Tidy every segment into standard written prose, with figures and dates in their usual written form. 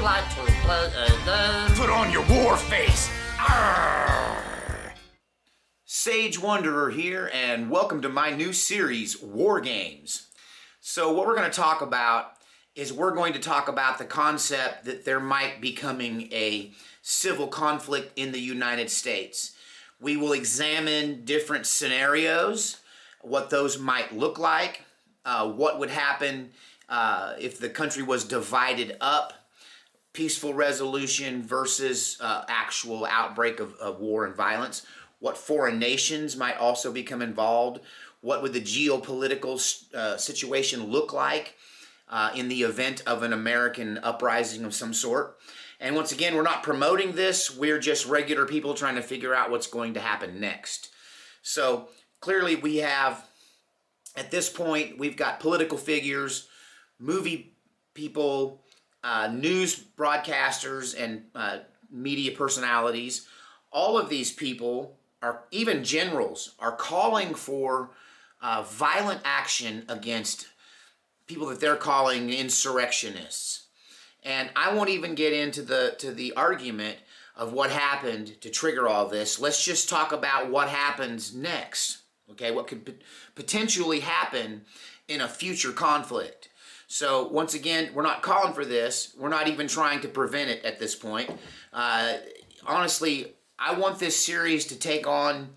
like to play a game? Put on your war face! Arrgh. Sage Wanderer here, and welcome to my new series, War Games. So what we're going to talk about is we're going to talk about the concept that there might be coming a civil conflict in the United States. We will examine different scenarios, what those might look like, what would happen if the country was divided up, peaceful resolution versus actual outbreak of war and violence, what foreign nations might also become involved, what would the geopolitical situation look like in the event of an American uprising of some sort. And once again, we're not promoting this, we're just regular people trying to figure out what's going to happen next. So clearly we have, at this point, we've got political figures, movie people, news broadcasters, and media personalities. All of these people, even generals, are calling for violent action against people that they're calling insurrectionists. And I won't even get into the argument of what happened to trigger all this. Let's just talk about what happens next. Okay, what could potentially happen in a future conflict. So once again, we're not calling for this. We're not even trying to prevent it at this point. Honestly, I want this series to take on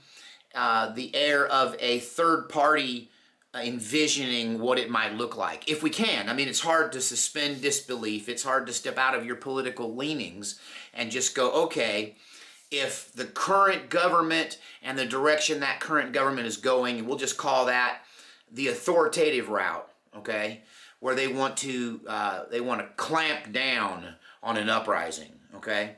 the air of a third party envisioning what it might look like, if we can. I mean, it's hard to suspend disbelief. It's hard to step out of your political leanings and just go, okay, if the current government and the direction that current government is going, we'll just call that the authoritative route, okay, where they want to clamp down on an uprising, okay,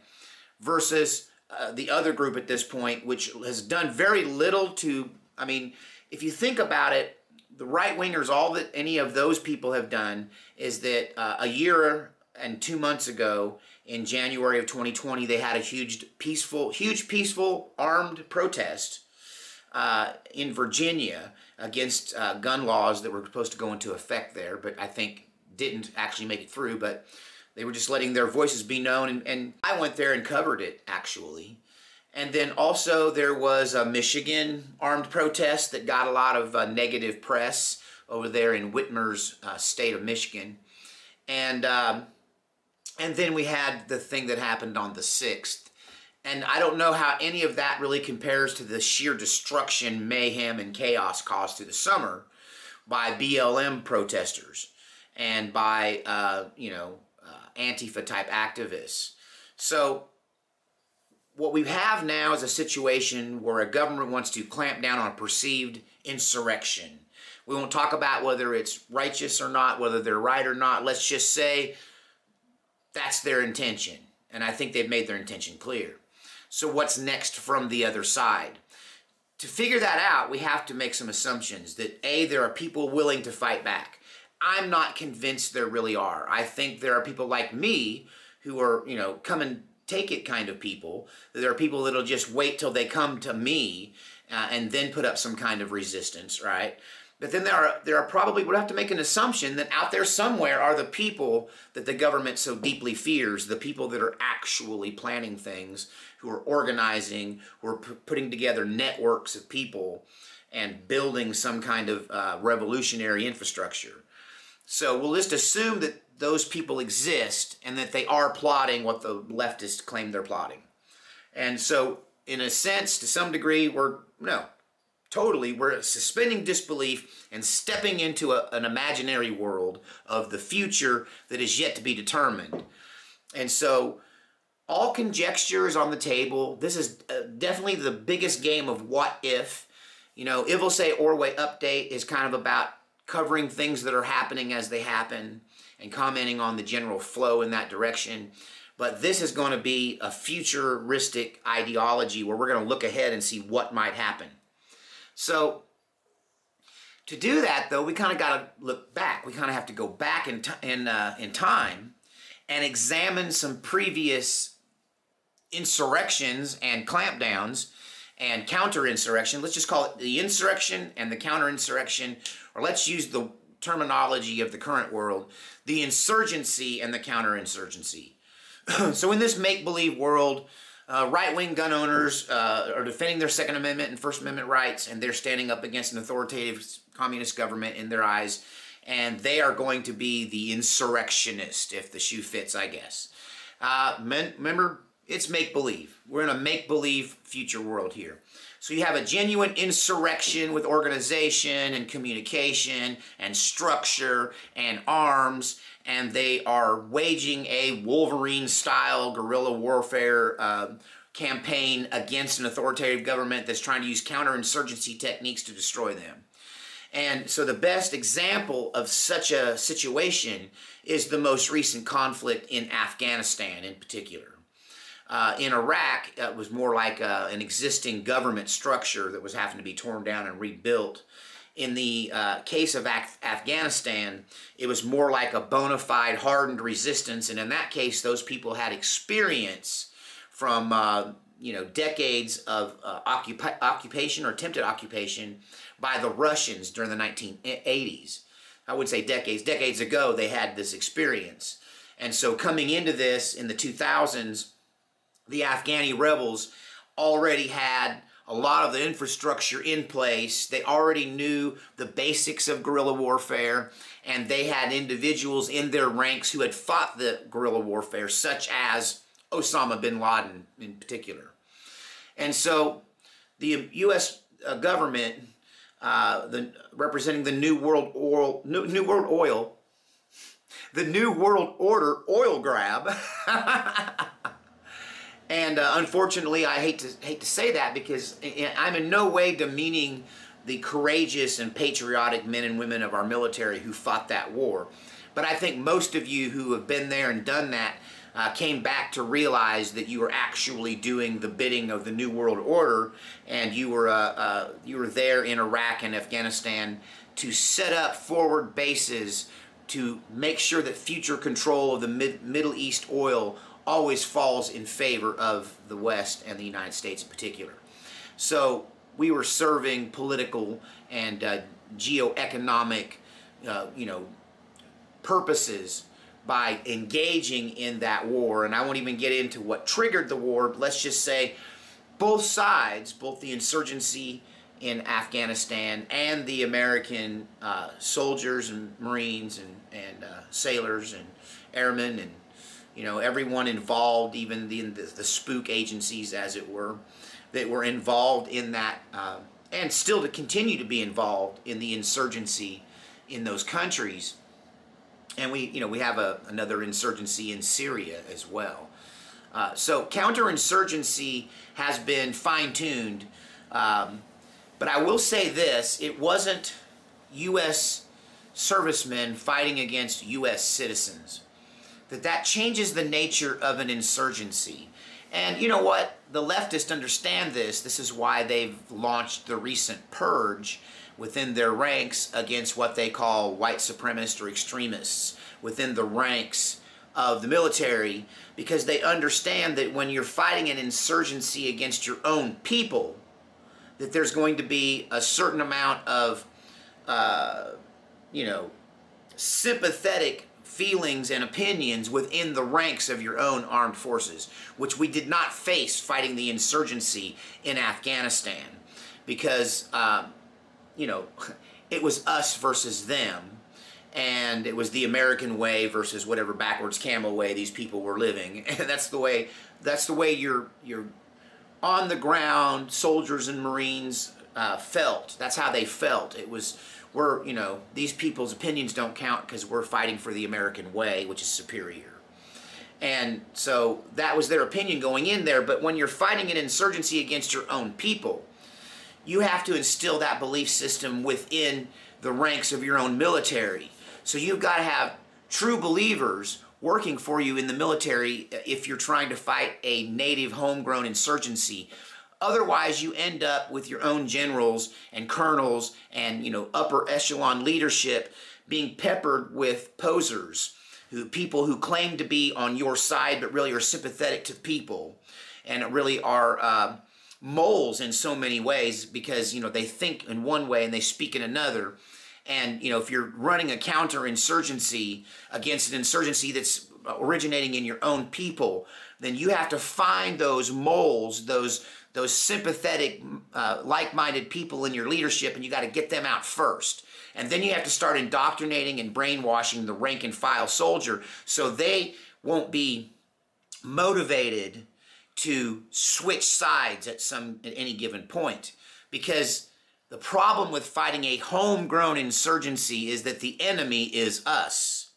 versus the other group at this point, which has done very little to, I mean, if you think about it, the right-wingers, all that any of those people have done is that a year and 2 months ago, in January of 2020, they had a huge peaceful armed protest in Virginia against gun laws that were supposed to go into effect there, but I think didn't actually make it through, but they were just letting their voices be known, and I went there and covered it, actually. And then also there was a Michigan armed protest that got a lot of negative press over there in Whitmer's state of Michigan. And then we had the thing that happened on the 6th. And I don't know how any of that really compares to the sheer destruction, mayhem, and chaos caused through the summer by BLM protesters and by, Antifa-type activists. So what we have now is a situation where a government wants to clamp down on a perceived insurrection. We won't talk about whether it's righteous or not, whether they're right or not. Let's just say that's their intention. And I think they've made their intention clear. So what's next from the other side? To figure that out, we have to make some assumptions that A, there are people willing to fight back. I'm not convinced there really are. I think there are people like me who are, come and take it kind of people. There are people that'll just wait till they come to me and then put up some kind of resistance, right? But then there are probably, we'll have to make an assumption that out there somewhere are the people that the government so deeply fears, the people that are actually planning things, who are organizing, who are putting together networks of people and building some kind of revolutionary infrastructure. So we'll just assume that those people exist and that they are plotting what the leftists claim they're plotting. And so, in a sense, to some degree, we're suspending disbelief and stepping into an imaginary world of the future that is yet to be determined. And so, all conjecture is on the table. This is definitely the biggest game of what if. It will say Orway Update is kind of about covering things that are happening as they happen and commenting on the general flow in that direction. But this is going to be a futuristic ideology where we're going to look ahead and see what might happen. So to do that, though, we kind of got to look back. We kind of have to go back in time and examine some previous insurrections and clampdowns and counterinsurrection. Let's just call it the insurrection and the counterinsurrection, or let's use the terminology of the current world, the insurgency and the counterinsurgency. So in this make-believe world, right-wing gun owners are defending their Second Amendment and First Amendment rights, and they're standing up against an authoritative communist government in their eyes, and they are going to be the insurrectionist, if the shoe fits, I guess. Remember, it's make-believe. We're in a make-believe future world here. So you have a genuine insurrection with organization and communication and structure and arms, and they are waging a Wolverine-style guerrilla warfare campaign against an authoritative government that's trying to use counterinsurgency techniques to destroy them. And so the best example of such a situation is the most recent conflict in Afghanistan in particular. In Iraq, it was more like an existing government structure that was having to be torn down and rebuilt. In the case of Afghanistan, it was more like a bona fide hardened resistance, and in that case, those people had experience from decades of occupation or attempted occupation by the Russians during the 1980s. I would say decades. Decades ago, they had this experience. And so coming into this in the 2000s, the Afghani rebels already had a lot of the infrastructure in place. They already knew the basics of guerrilla warfare, and they had individuals in their ranks who had fought the guerrilla warfare, such as Osama bin Laden in particular. And so the U.S. government, representing the New World Order oil grab, and unfortunately, I hate to say that because I'm in no way demeaning the courageous and patriotic men and women of our military who fought that war. But I think most of you who have been there and done that came back to realize that you were actually doing the bidding of the New World Order, and you were there in Iraq and Afghanistan to set up forward bases to make sure that future control of the Middle East oil always falls in favor of the West and the United States in particular. So we were serving political and geoeconomic purposes by engaging in that war. And I won't even get into what triggered the war. Let's just say both sides, both the insurgency in Afghanistan and the American soldiers and Marines and sailors and airmen and everyone involved, even the spook agencies, as it were, that were involved in that, and still to continue to be involved in the insurgency in those countries. And we have another insurgency in Syria as well. So counterinsurgency has been fine-tuned, but I will say this: it wasn't U.S. servicemen fighting against U.S. citizens. That changes the nature of an insurgency. And you know what? The leftists understand this. This is why they've launched the recent purge within their ranks against what they call white supremacists or extremists within the ranks of the military, because they understand that when you're fighting an insurgency against your own people, that there's going to be a certain amount of, sympathetic feelings and opinions within the ranks of your own armed forces, which we did not face fighting the insurgency in Afghanistan, because it was us versus them, and it was the American way versus whatever backwards camel way these people were living. And that's the way your on the ground soldiers and Marines felt. That's how they felt. It was, these people's opinions don't count because we're fighting for the American way, which is superior. And so that was their opinion going in there. But when you're fighting an insurgency against your own people, you have to instill that belief system within the ranks of your own military. So you've got to have true believers working for you in the military if you're trying to fight a native homegrown insurgency. Otherwise, you end up with your own generals and colonels and upper echelon leadership being peppered with posers, people who claim to be on your side but really are sympathetic to people, and really are moles in so many ways, because they think in one way and they speak in another. And if you're running a counterinsurgency against an insurgency that's originating in your own people, then you have to find those moles, those sympathetic, like-minded people in your leadership, and you got to get them out first. And then you have to start indoctrinating and brainwashing the rank and file soldier so they won't be motivated to switch sides at any given point. Because the problem with fighting a homegrown insurgency is that the enemy is us.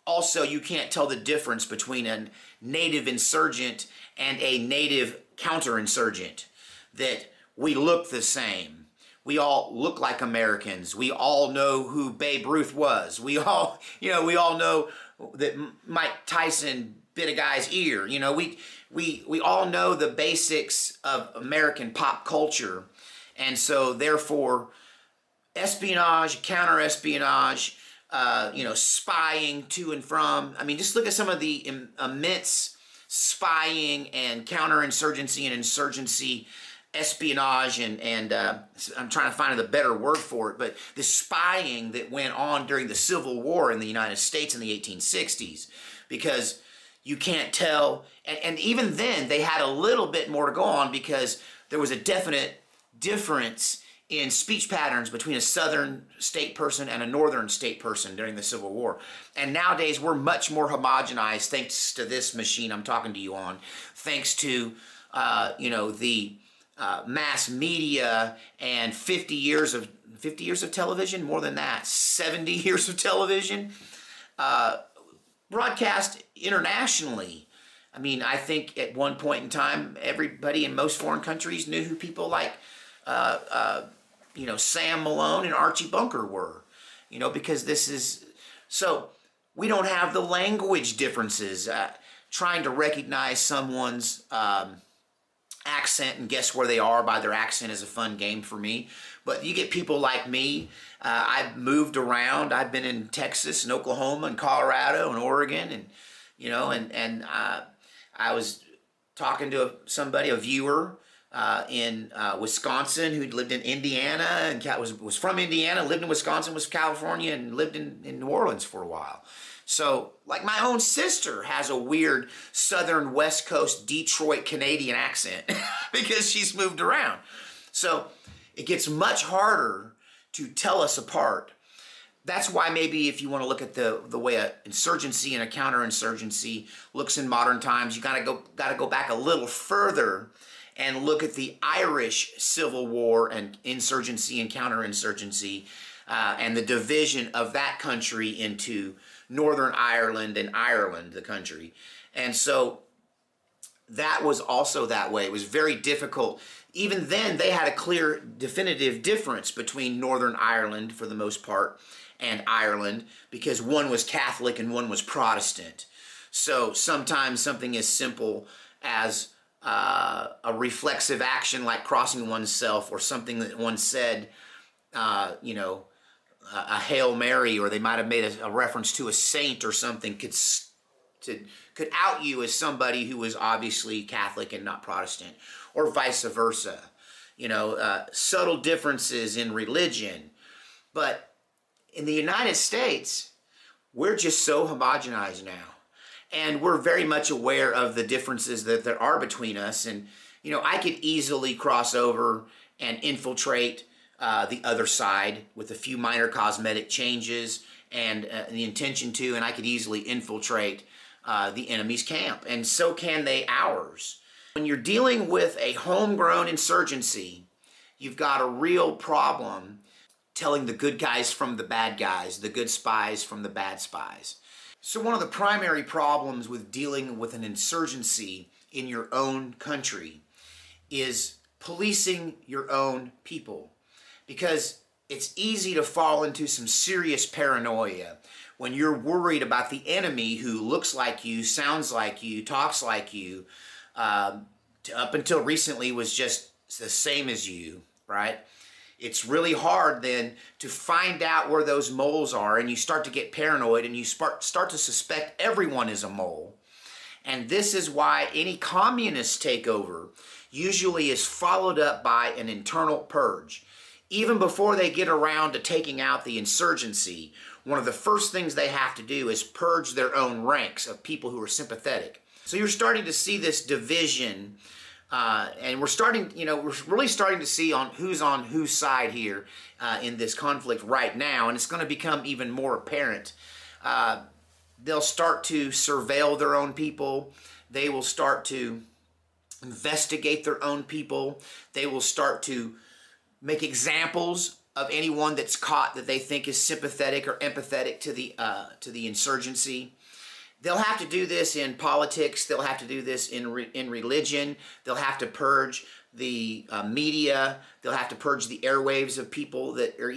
Also, you can't tell the difference between a native insurgent and a native counterinsurgent. That we look the same. We all look like Americans. We all know who Babe Ruth was. We all know that Mike Tyson bit a guy's ear. We all know the basics of American pop culture. And so, therefore, espionage, counter-espionage, spying to and from. I mean, just look at some of the immense spying and counterinsurgency and insurgency espionage and I'm trying to find a better word for it, but the spying that went on during the Civil War in the United States in the 1860s, because you can't tell, and even then they had a little bit more to go on because there was a definite difference in speech patterns between a southern state person and a northern state person during the Civil War. And nowadays we're much more homogenized thanks to this machine I'm talking to you on, thanks to the mass media and 50 years of television, more than that, 70 years of television, broadcast internationally. I mean, I think at one point in time, everybody in most foreign countries knew who people like Sam Malone and Archie Bunker were, because this is, so we don't have the language differences. Trying to recognize someone's accent and guess where they are by their accent is a fun game for me. But you get people like me. I've moved around. I've been in Texas and Oklahoma and Colorado and Oregon, and I was talking to a viewer in Wisconsin who'd lived in Indiana and was from Indiana, lived in Wisconsin, was California, and lived in New Orleans for a while. So, like, my own sister has a weird southern West Coast Detroit Canadian accent because she's moved around. So it gets much harder to tell us apart. That's why maybe if you want to look at the way an insurgency and a counterinsurgency looks in modern times, you gotta go back a little further and look at the Irish Civil War and insurgency and counterinsurgency and the division of that country into Northern Ireland and Ireland, the country. And so that was also that way. It was very difficult. Even then, they had a clear, definitive difference between Northern Ireland, for the most part, and Ireland, because one was Catholic and one was Protestant. So sometimes something as simple as a reflexive action like crossing oneself, or something that one said, a Hail Mary, or they might have made a reference to a saint or something, could out you as somebody who was obviously Catholic and not Protestant, or vice versa. Subtle differences in religion. But in the United States, we're just so homogenized now. And we're very much aware of the differences that there are between us. And, I could easily cross over and infiltrate the other side with a few minor cosmetic changes and the intention to, and I could easily infiltrate the enemy's camp. And so can they ours. When you're dealing with a homegrown insurgency, you've got a real problem telling the good guys from the bad guys, the good spies from the bad spies. So one of the primary problems with dealing with an insurgency in your own country is policing your own people. Because it's easy to fall into some serious paranoia when you're worried about the enemy who looks like you, sounds like you, talks like you, up until recently was just the same as you, right? It's really hard then to find out where those moles are, and you start to get paranoid and you start to suspect everyone is a mole. And this is why any communist takeover usually is followed up by an internal purge. even before they get around to taking out the insurgency, one of the first things they have to do is purge their own ranks of people who are sympathetic. So you're starting to see this division, and we're really starting to see on whose side here in this conflict right now, and it's going to become even more apparent. They'll start to surveil their own people. They will start to investigate their own people. They will start to make examples of anyone that's caught that they think is sympathetic or empathetic to the insurgency. They'll have to do this in politics. They'll have to do this in religion. They'll have to purge the media. They'll have to purge the airwaves of people that are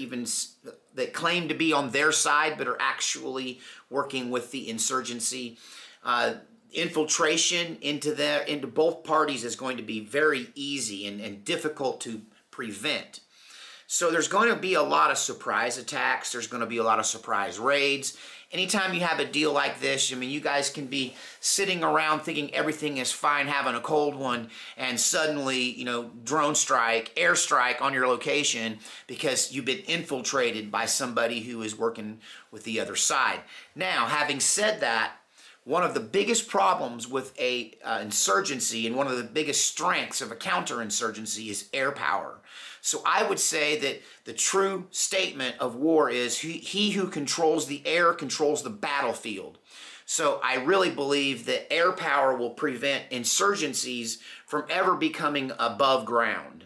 that claim to be on their side but are actually working with the insurgency. Infiltration into both parties is going to be very easy and difficult to prevent. So there's going to be a lot of surprise attacks. There's going to be a lot of surprise raids. Anytime you have a deal like this, I mean, you guys can be sitting around thinking everything is fine, having a cold one, and suddenly, drone strike, airstrike on your location because you've been infiltrated by somebody who is working with the other side. Now, having said that, one of the biggest problems with a insurgency and one of the biggest strengths of a counterinsurgency is air power. So I would say that the true statement of war is he who controls the air controls the battlefield. So I really believe that air power will prevent insurgencies from ever becoming above ground.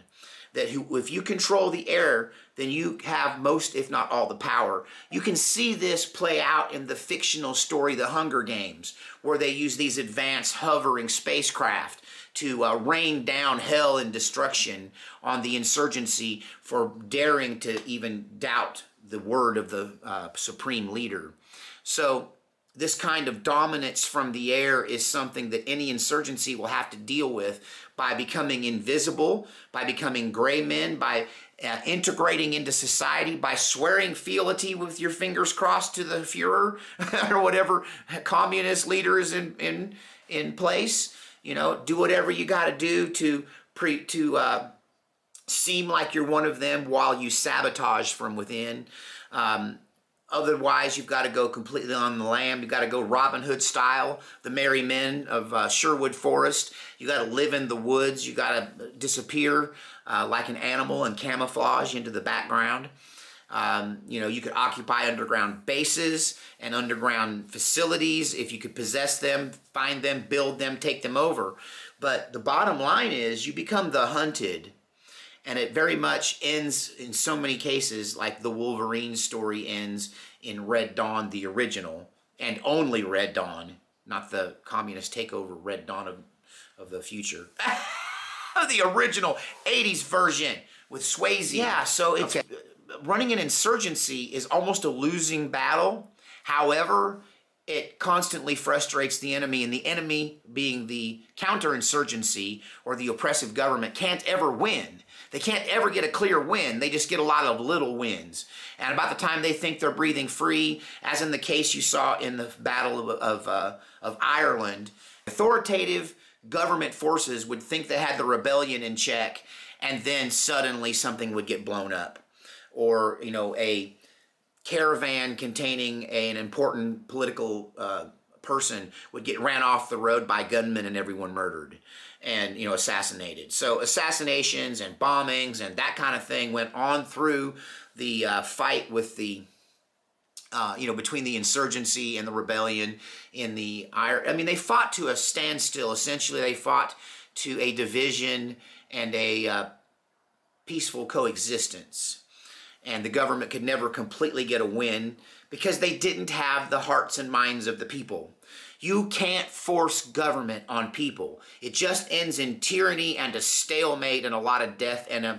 That if you control the air, then you have most, if not all, the power. You can see this play out in the fictional story The Hunger Games, where they use these advanced hovering spacecraft to rain down hell and destruction on the insurgency for daring to even doubt the word of the supreme leader. So this kind of dominance from the air is something that any insurgency will have to deal with by becoming invisible, by becoming gray men, by integrating into society, by swearing fealty with your fingers crossed to the Fuhrer or whatever communist leader is in place. Do whatever you got to do to seem like you're one of them while you sabotage from within. Otherwise, you've got to go completely on the lam. You've got to go Robin Hood style, the merry men of Sherwood Forest. You got to live in the woods. You got to disappear like an animal and camouflage into the background. You could occupy underground bases and underground facilities if you could possess them, find them, build them, take them over. But the bottom line is you become the hunted. And it very much ends in so many cases like the Wolverine story ends in Red Dawn, the original, and only Red Dawn, not the communist takeover Red Dawn of the future. The original 80s version with Swayze. Yeah, so it's running an insurgency is almost a losing battle. However, it constantly frustrates the enemy, and the enemy, being the counterinsurgency or the oppressive government, can't ever win. They can't ever get a clear win. They just get a lot of little wins. And about the time they think they're breathing free, as in the case you saw in the Battle of Ireland, authoritative government forces would think they had the rebellion in check, and then suddenly something would get blown up. Or, a caravan containing an important political person would get ran off the road by gunmen and everyone murdered and assassinated. So assassinations and bombings and that kind of thing went on through the fight with the between the insurgency and the rebellion in the they fought to a standstill. Essentially, they fought to a division and a peaceful coexistence. And the government could never completely get a win because they didn't have the hearts and minds of the people. You can't force government on people. It just ends in tyranny and a stalemate and a lot of death and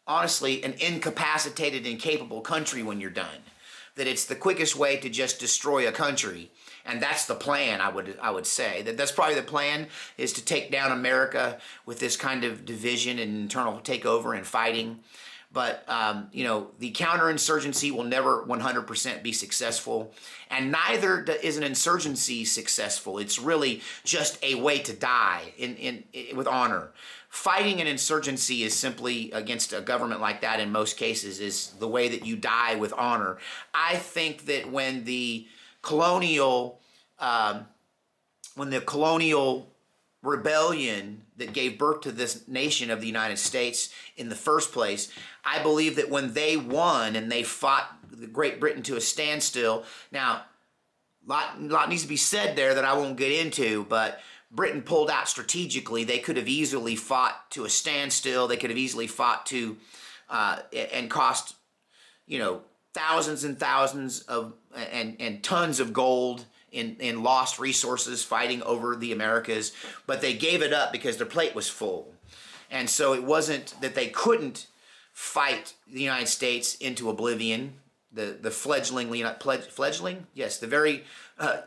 honestly, an incapacitated, incapable country when you're done. That it's the quickest way to just destroy a country. And that's the plan, I would say. That's probably the plan, is to take down America with this kind of division and internal takeover and fighting. But, you know, the counterinsurgency will never 100% be successful, and neither is an insurgency successful. It's really just a way to die with honor. Fighting an insurgency is simply against a government like that in most cases is the way that you die with honor. I think that when the colonial rebellion that gave birth to this nation of the United States in the first place, I believe that when they won and they fought Great Britain to a standstill, now, a lot needs to be said there that I won't get into, but Britain pulled out strategically. They could have easily fought to a standstill. They could have easily fought to, and cost, you know, thousands and thousands of, and tons of gold in lost resources fighting over the Americas, but they gave it up because their plate was full. And so it wasn't that they couldn't fight the United States into oblivion, the fledgling? Yes, the very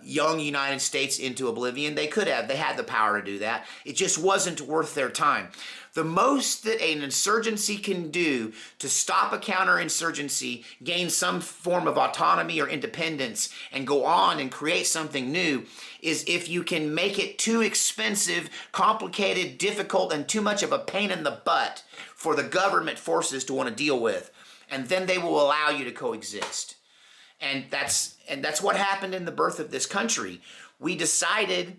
young United States into oblivion. They could have. They had the power to do that. It just wasn't worth their time. The most that an insurgency can do to stop a counterinsurgency, gain some form of autonomy or independence, and go on and create something new is if you can make it too expensive, complicated, difficult, and too much of a pain in the butt for the government forces to want to deal with. And then they will allow you to coexist. And that's what happened in the birth of this country. We decided,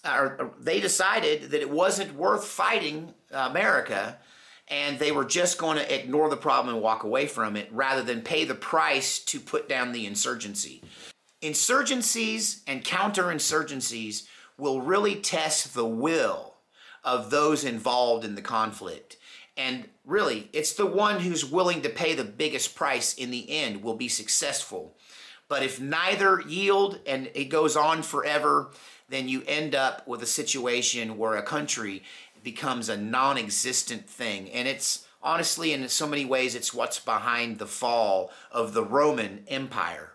or they decided that it wasn't worth fighting America, and they were just going to ignore the problem and walk away from it rather than pay the price to put down the insurgency. Insurgencies and counterinsurgencies will really test the will of those involved in the conflict. And really, it's the one who's willing to pay the biggest price in the end will be successful. But if neither yield and it goes on forever, then you end up with a situation where a country becomes a non-existent thing. And it's honestly, in so many ways, it's what's behind the fall of the Roman Empire.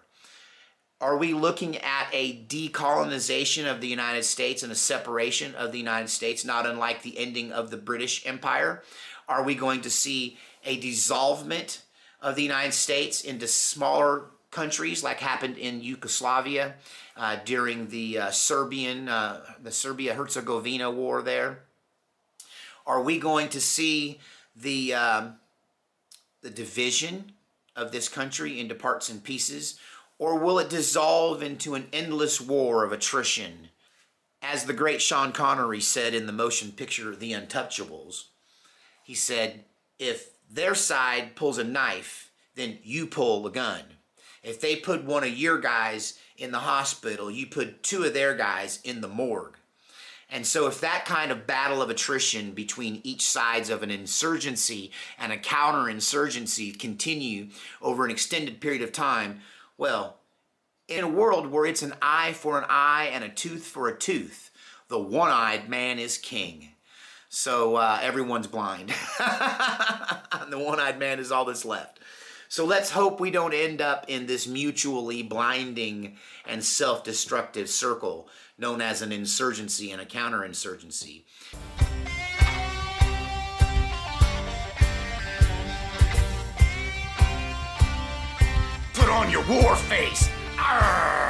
Are we looking at a decolonization of the United States and a separation of the United States, not unlike the ending of the British Empire? Are we going to see a dissolvement of the United States into smaller countries like happened in Yugoslavia during the Serbia-Herzegovina war there? Are we going to see the division of this country into parts and pieces? Or will it dissolve into an endless war of attrition? As the great Sean Connery said in the motion picture The Untouchables, he said, if their side pulls a knife, then you pull the gun. If they put one of your guys in the hospital, you put two of their guys in the morgue. And so if that kind of battle of attrition between each sides of an insurgency and a counterinsurgency continue over an extended period of time, well, in a world where it's an eye for an eye and a tooth for a tooth, the one-eyed man is king. So everyone's blind. The one-eyed man is all that's left. So let's hope we don't end up in this mutually blinding and self-destructive circle known as an insurgency and a counterinsurgency. Put on your war face! Arrgh!